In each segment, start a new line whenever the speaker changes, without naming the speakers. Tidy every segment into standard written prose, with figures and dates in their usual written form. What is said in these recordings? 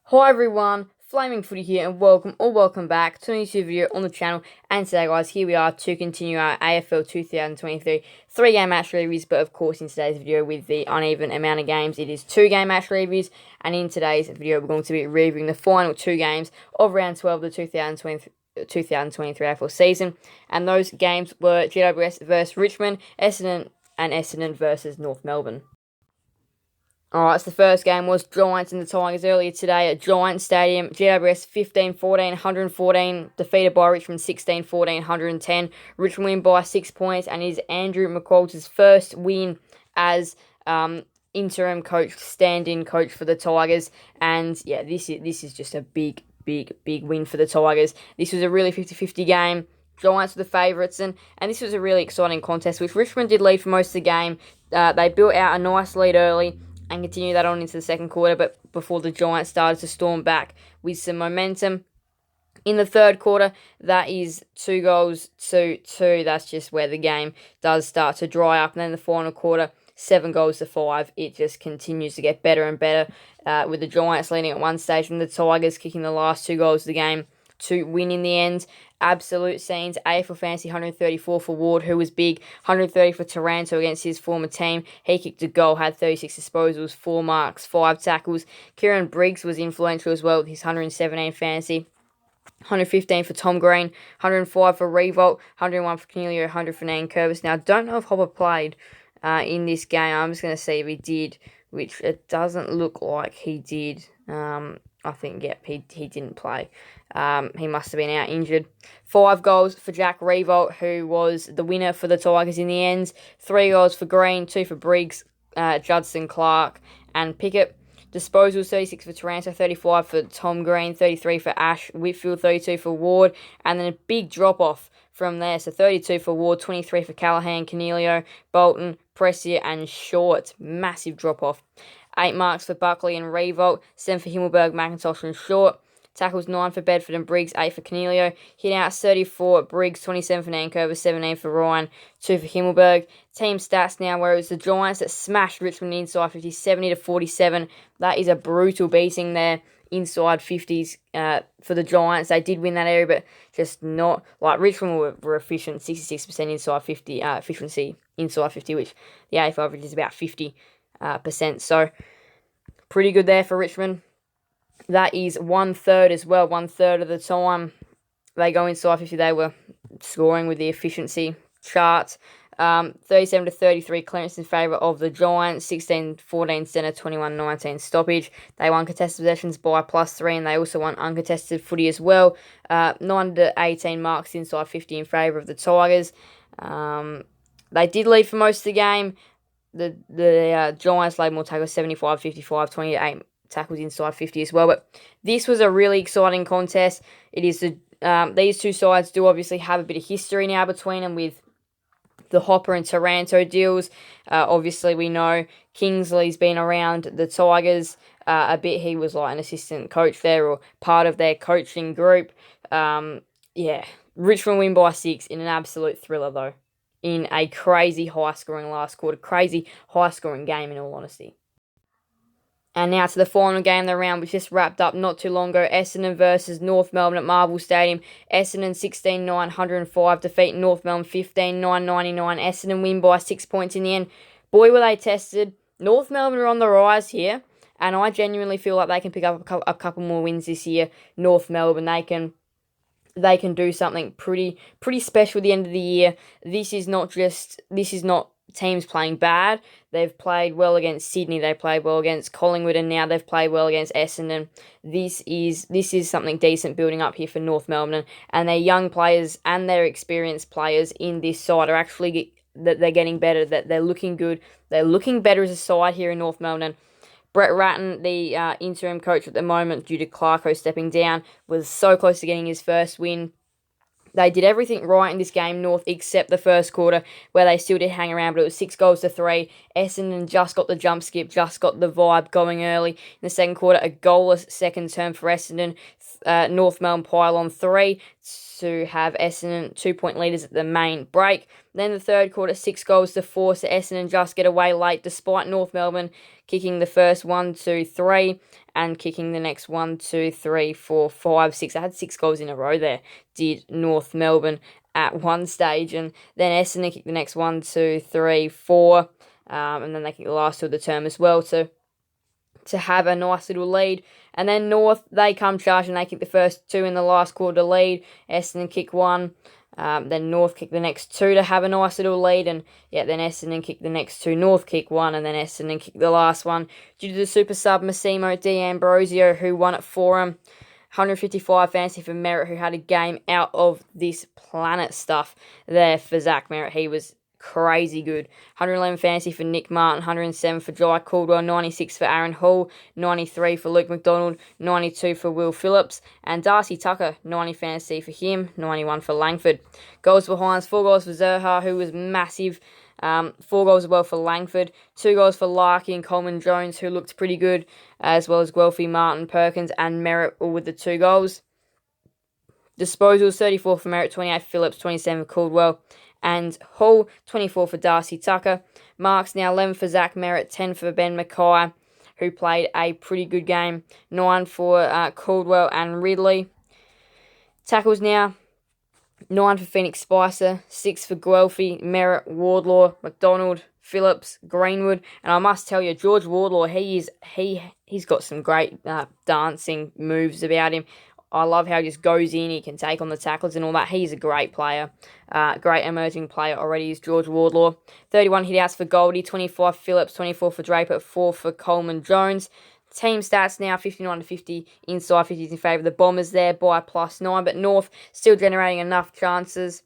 Hi everyone, Flaming Footy here and welcome back to a new video on the channel. And today guys, here we are to continue our AFL 2023 3-game match reviews, but of course in today's video with the uneven amount of games, it is 2-game match reviews. And in today's video we're going to be reviewing the final 2 games of round 12 of the 2023 AFL season. And those games were GWS vs Richmond, Essendon versus North Melbourne. Alright, so the first game was Giants and the Tigers earlier today at Giants Stadium. GWS 15-14, 114, defeated by Richmond 16-14, 110. Richmond win by 6 points, and it is Andrew McQualter's first win as interim coach, stand-in coach for the Tigers. And yeah, this is just a big win for the Tigers. This was a really 50-50 game. Giants were the favourites, and this was a really exciting contest, which Richmond did lead for most of the game. They built out a nice lead early and continue that on into the second quarter, but before the Giants started to storm back with some momentum. In the third quarter, that is 2 goals to 2. That's just where the game does start to dry up. And then the final quarter, 7 goals to 5. It just continues to get better and better, with the Giants leading at one stage and the Tigers kicking the last 2 goals of the game to win in the end. Absolute scenes. AFL Fantasy 134 for Ward, who was big. 130 for Taranto against his former team. He kicked a goal, had 36 disposals, 4 marks, 5 tackles. Kieran Briggs was influential as well with his 117 fantasy. 115 for Tom Green, 105 for Revolt, 101 for Cornelio, 100 for Nan Curvis. Now, I don't know if Hopper played in this game. I'm just going to see if he did, which it doesn't look like he did. I think, yep, he didn't play. He must have been out injured. 5 goals for Jack Revolt, who was the winner for the Tigers in the end. 3 goals for Green, 2 for Briggs, Judson, Clark, and Pickett. Disposals, 36 for Taranto, 35 for Tom Green, 33 for Ash Whitfield, 32 for Ward, and then a big drop-off from there. So 32 for Ward, 23 for Callahan, Cornelio, Bolton, Pressier, and Short. Massive drop-off. 8 marks for Buckley and Revolt, 7 for Himmelberg, McIntosh, and Short. Tackles 9 for Bedford and Briggs, 8 for Cornelio. Hit out 34 Briggs, 27 for Nankervis, 17 for Ryan, 2 for Himmelberg. Team stats now, where it was the Giants that smashed Richmond inside 50, 70-47. That is a brutal beating there, inside 50s for the Giants. They did win that area, but just not like Richmond were efficient, 66% inside 50 efficiency inside 50, which the AFL average is about 50%. So pretty good there for Richmond. That is 1/3 as well. 1/3 of the time they go inside 50, they were scoring with the efficiency charts. 37-33 clearance in favour of the Giants. 16-14 centre, 21-19 stoppage. They won contested possessions by +3, and they also won uncontested footy as well. 9-18 marks inside 50 in favour of the Tigers. They did lead for most of the game. The Giants laid more tackles, 75-55, 28 tackles inside 50 as well. But this was a really exciting contest. It is these two sides do obviously have a bit of history now between them with the Hopper and Taranto deals. Obviously, we know Kingsley's been around the Tigers a bit. He was like an assistant coach there or part of their coaching group. Yeah, Richmond win by 6 in an absolute thriller though. In a crazy high-scoring last quarter. Crazy high-scoring game, in all honesty. And now to the final game of the round, which just wrapped up not too long ago. Essendon versus North Melbourne at Marvel Stadium. Essendon 16-9, 105. Defeat North Melbourne 15-9, 99. Essendon win by 6 points in the end. Boy, were they tested. North Melbourne are on the rise here. And I genuinely feel like they can pick up a couple more wins this year. North Melbourne, they can do something pretty special at the end of the year. This is not teams playing bad. They've played well against Sydney, they played well against Collingwood, and now they've played well against Essendon. This is something decent building up here for North Melbourne, and their young players and their experienced players in this side are actually that they're getting better, that they're looking good. They're looking better as a side here in North Melbourne. Brett Ratton, the interim coach at the moment, due to Clarko stepping down, was so close to getting his first win. They did everything right in this game, North, except the first quarter, where they still did hang around, but it was 6 goals to 3. Essendon just got the jump skip, just got the vibe going early. In the second quarter, a goalless second term for Essendon. North Melbourne pile on 3 to have Essendon 2-point leaders at the main break. Then the third quarter, 6-4, so Essendon just get away late, despite North Melbourne kicking the first 1, 2, 3, and kicking the next 1, 2, 3, 4, 5, 6. They had 6 goals in a row there, did North Melbourne at one stage, and then Essendon kicked the next 1, 2, 3, 4, and then they kicked the last 2 of the term as well, to have a nice little lead. And then North, they come charging, they kick the first 2 in the last quarter to lead. Essendon kick 1. Then North kick the next 2 to have a nice little lead. And then Essendon kick the next 2. North kick 1, and then Essendon kick the last one. Due to the super sub, Massimo D'Ambrosio, who won it for him. 155 fantasy for Merritt, who had a game out of this planet stuff there for Zach Merritt. He was crazy good. 111 fantasy for Nick Martin, 107 for Jai Caldwell, 96 for Aaron Hall, 93 for Luke McDonald, 92 for Will Phillips, and Darcy Tucker, 90 fantasy for him, 91 for Langford. Goals behinds, 4 goals for Zerha, who was massive. 4 goals as well for Langford, 2 goals for Larky and Coleman Jones, who looked pretty good, as well as Guelphy, Martin, Perkins, and Merritt, all with the 2 goals. Disposals, 34 for Merritt, 28 for Phillips, 27 for Caldwell, and Hall, 24 for Darcy Tucker. Marks now 11 for Zach Merritt, 10 for Ben Mackay, who played a pretty good game, 9 for Caldwell and Ridley. Tackles now, 9 for Phoenix Spicer, 6 for Guelphy, Merritt, Wardlaw, McDonald, Phillips, Greenwood, and I must tell you, George Wardlaw, he's got some great dancing moves about him. I love how he just goes in, he can take on the tackles and all that. He's a great player, great emerging player already is George Wardlaw. 31 hitouts for Goldie, 25 for Phillips, 24 for Draper, 4 for Coleman Jones. Team stats now 59 to 50, inside 50 in favour of the Bombers there by +9, but North still generating enough chances.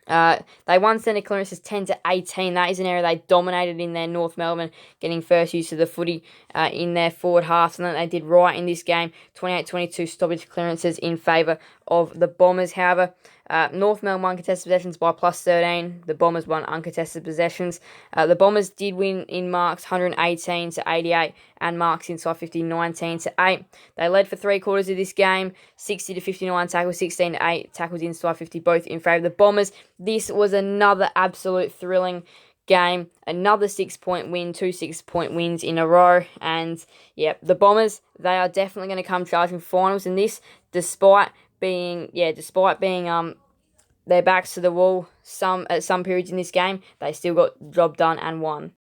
They won centre clearances 10 to 18. That is an area they dominated in their North Melbourne, getting first use of the footy in their forward half. And they did right in this game, 28-22 stoppage clearances in favour of the Bombers. However, North Melbourne won contested possessions by +13. The Bombers won uncontested possessions. The Bombers did win in marks 118 to 88 and marks inside 50 19 to 8. They led for 3 quarters of this game, 60 to 59 tackles, 16 to 8 tackles inside 50, both in favour of the Bombers. This was another absolute thrilling game, another 6-point win, 2 6-point wins in a row, and the Bombers, they are definitely going to come charging finals in this, despite being their backs to the wall at some periods in this game. They still got the job done and won.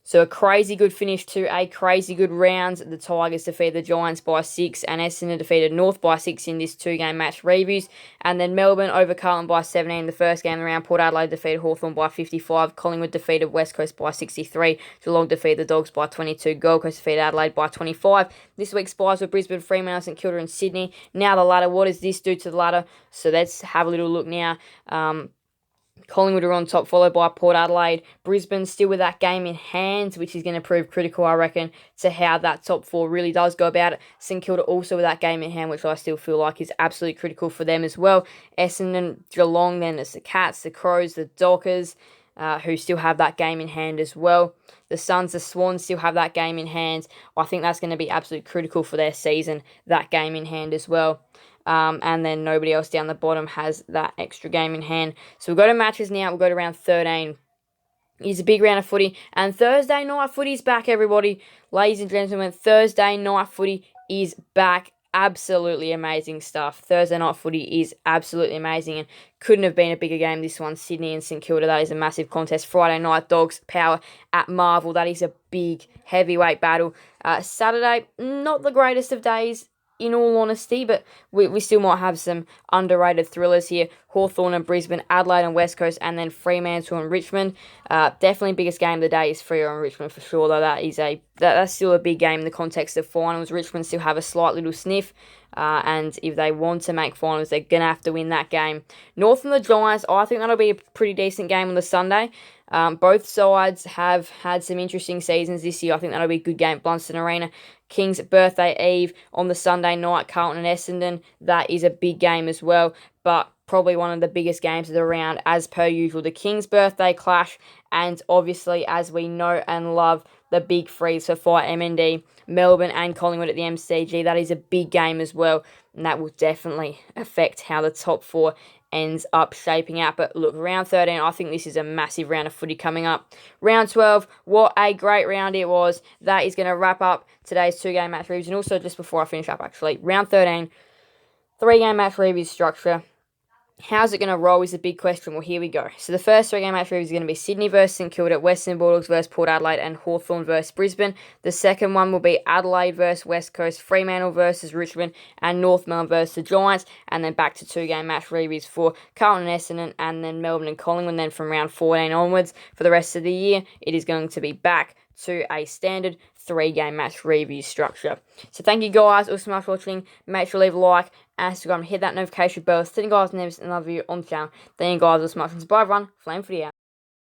So a crazy good finish to a crazy good round. The Tigers defeated the Giants by 6 and Essendon defeated North by 6 in this 2-game match reviews. And then Melbourne over Carlton by 17 the first game of the round. Port Adelaide defeated Hawthorn by 55. Collingwood defeated West Coast by 63. Geelong defeated the Dogs by 22. Gold Coast defeated Adelaide by 25. This week's spies were Brisbane, Fremantle, St Kilda and Sydney. Now the ladder. What does this do to the ladder? So let's have a little look now. Collingwood are on top, followed by Port Adelaide. Brisbane still with that game in hand, which is going to prove critical, I reckon, to how that top 4 really does go about it. St Kilda also with that game in hand, which I still feel like is absolutely critical for them as well. Essendon, Geelong, then it's the Cats, the Crows, the Dockers, who still have that game in hand as well. The Suns, the Swans still have that game in hand. I think that's going to be absolutely critical for their season, that game in hand as well. And then nobody else down the bottom has that extra game in hand. So we'll go to matches now. We'll go to round 13. It's a big round of footy. And Thursday night footy is back, everybody. Ladies and gentlemen, Thursday night footy is back. Absolutely amazing stuff. Thursday night footy is absolutely amazing and couldn't have been a bigger game. This one, Sydney and St Kilda. That is a massive contest. Friday night, Dogs Power at Marvel. That is a big heavyweight battle. Saturday, not the greatest of days, in all honesty, but we still might have some underrated thrillers here. Hawthorn and Brisbane, Adelaide and West Coast, and then Fremantle and Richmond. Definitely biggest game of the day is Freo and Richmond for sure, though that's still a big game in the context of finals. Richmond still have a slight little sniff, and if they want to make finals, they're going to have to win that game. North and the Giants, I think that'll be a pretty decent game on the Sunday. Both sides have had some interesting seasons this year. I think that'll be a good game at Blunston Arena. King's birthday eve on the Sunday night, Carlton and Essendon. That is a big game as well, but probably one of the biggest games of the round as per usual. The King's birthday clash, and obviously, as we know and love, the big three, so for MND, Melbourne and Collingwood at the MCG. That is a big game as well, and that will definitely affect how the top four ends up shaping out. But look, round 13, I think this is a massive round of footy coming up. Round 12, what a great round it was. That is going to wrap up today's 2-game match reviews. And also, just before I finish up, actually, round 13, 3-game match review structure. How's it going to roll is the big question. Well, here we go. So the first 3-game match review is going to be Sydney versus St Kilda, Western Bulldogs versus Port Adelaide, and Hawthorn versus Brisbane. The second one will be Adelaide versus West Coast, Fremantle versus Richmond, and North Melbourne versus the Giants. And then back to 2-game match reviews for Carlton and Essendon, and then Melbourne and Collingwood. And then from round 14 onwards, for the rest of the year, it is going to be back to a standard 3-game match review structure. So thank you guys all so much for watching. Make sure to leave a like and subscribe and hit that notification bell. Thank you guys and love you on the channel. Thank you guys all so much. Bye everyone. Flame for the out.